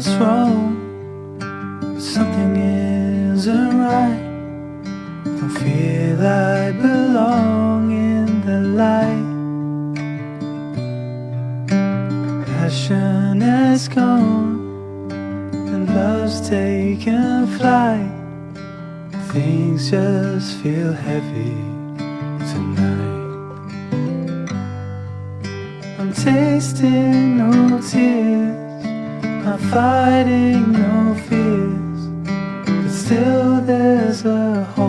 what's wrong, something isn't right. Don't feel I belong in the light. Passion has gone and love's taken flight. Things just feel heavy tonight. I'm tasting no tears, I'm fighting no fears, but still there's a hope